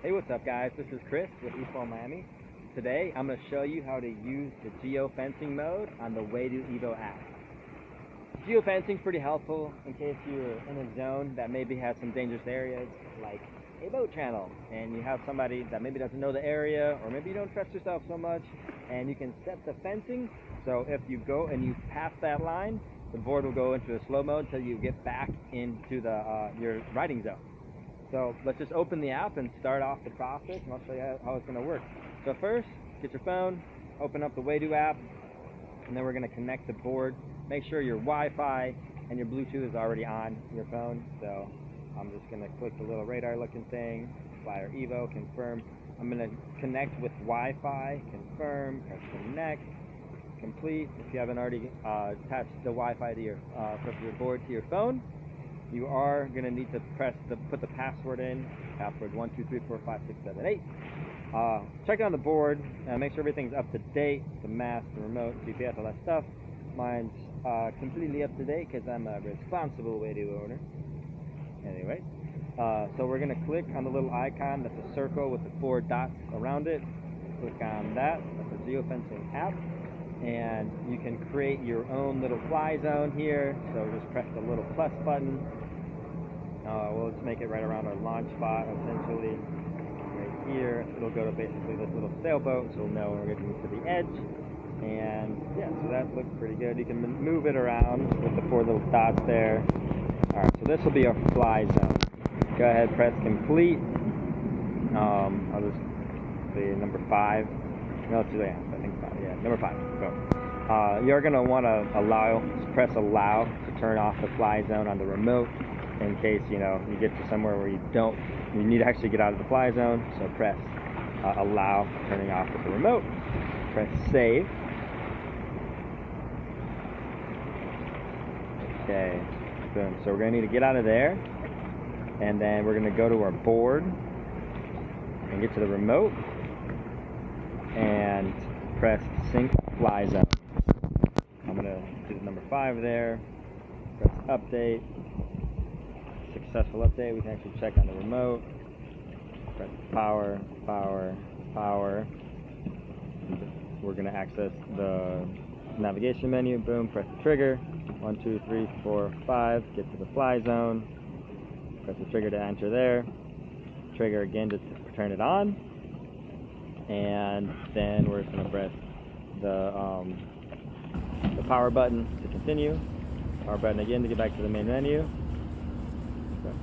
Hey, what's up guys? This is Chris with eFoil Miami. Today I'm going to show you how to use the Geo Fencing mode on the Waydoo Evo app. Geo Fencing is pretty helpful in case you're in a zone that maybe has some dangerous areas like a boat channel and you have somebody that maybe doesn't know the area, or maybe you don't trust yourself so much, and you can set the fencing so if you go and you pass that line, the board will go into a slow mode until you get back into the your riding zone. So let's just open the app and start off the process, and I'll show you how it's going to work. So first, get your phone, open up the Waydoo app, and then we're going to connect the board. Make sure your Wi-Fi and your Bluetooth is already on your phone. So I'm just going to click the little radar looking thing, Flyer Evo, confirm. I'm going to connect with Wi-Fi, confirm, press connect, complete. If you haven't already attached the Wi-Fi to your board to your phone, you are going to need to put the password in, password 1 2 3 4 5 6 7 8. Check on the board, make sure everything's up to date, the mast, the remote, GPS, all that stuff. Mine's completely up to date because I'm a responsible Waydoo owner. Anyway, so we're going to click on the little icon that's a circle with the 4 dots around it. Click on that. That's the Geo Fencing app. And you can create your own little fly zone here. So just press the little plus button. We'll just make it right around our launch spot, essentially. Right here. It'll go to basically this little sailboat, so we'll know when we're getting to the edge. And yeah, so that looks pretty good. You can move it around with the 4 little dots there. Alright, so this will be our fly zone. Go ahead, press complete. I'll just say number 5. No, it's I think 5. Yeah, number 5. So, you're going to want to press allow to turn off the fly zone on the remote in case, you get to somewhere where you need to actually get out of the fly zone. So press allow, turning off with the remote. Press save. Okay, boom. So we're going to need to get out of there, and then we're going to go to our board and get to the remote and press sync fly zone. I'm going to do the number 5 there, press update, successful update. We can actually check on the remote, press power. We're going to access the navigation menu, boom, press the trigger, 1 2 3 4 5, get to the fly zone, press the trigger to enter there, trigger again to turn it on, and then we're just going to press the power button to continue, power button again to get back to the main menu.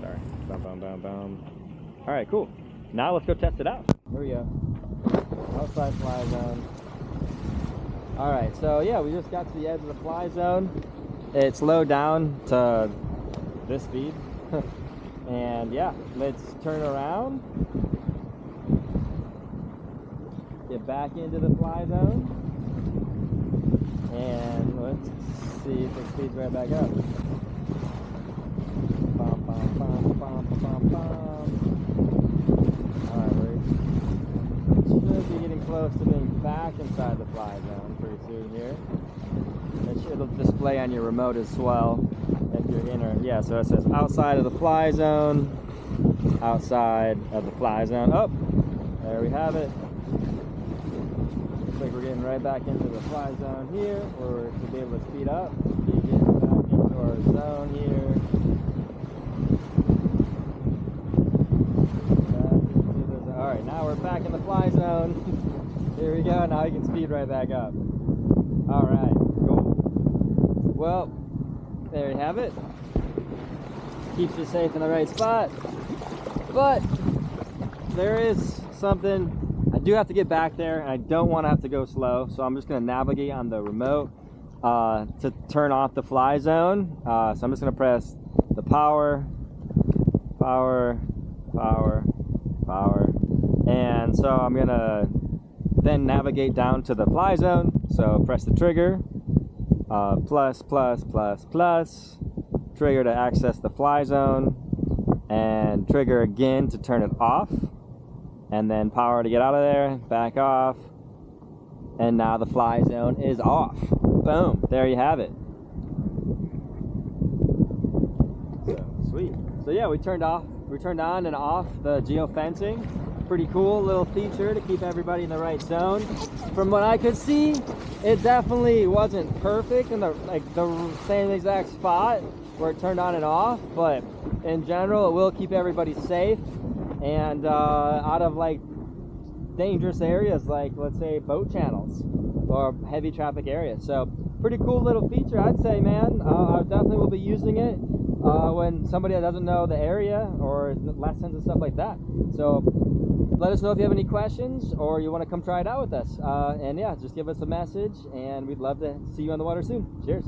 Sorry, boom. Alright, cool. Now let's go test it out. Here we go. Outside fly zone. Alright, so yeah, we just got to the edge of the fly zone. It slowed down to this speed. And yeah, let's turn around. Get back into the fly zone. And let's see if it speeds right back up. Alright, we should be getting close to being back inside the fly zone pretty soon here. It'll display on your remote as well if you're in or yeah, so it says outside of the fly zone, outside of the fly zone. Oh, there we have it. Looks like we're getting right back into the fly zone here, where we'll be able to speed up, be getting back into our zone here. Alright, now we're back in the fly zone. Here we go, now we can speed right back up. Alright, cool. Well, there you have it. Keeps you safe in the right spot. But there is something, I do have to get back there, and I don't want to have to go slow, so I'm just going to navigate on the remote to turn off the fly zone. So I'm just going to press the power, and so I'm going to then navigate down to the fly zone. So press the trigger, plus, trigger to access the fly zone, and trigger again to turn it off, and then power to get out of there, back off, and now the fly zone is off. Boom, there you have it. So sweet. So yeah, we turned on and off the Geo Fencing pretty cool little feature to keep everybody in the right zone. From what I could see, it definitely wasn't perfect in the same exact spot where it turned on and off, but in general it will keep everybody safe and out of like dangerous areas, like let's say boat channels or heavy traffic areas. So pretty cool little feature, I'd say, man. I definitely will be using it when somebody that doesn't know the area or lessons and stuff like that. So let us know if you have any questions or you want to come try it out with us. And yeah, just give us a message and we'd love to see you on the water soon. Cheers.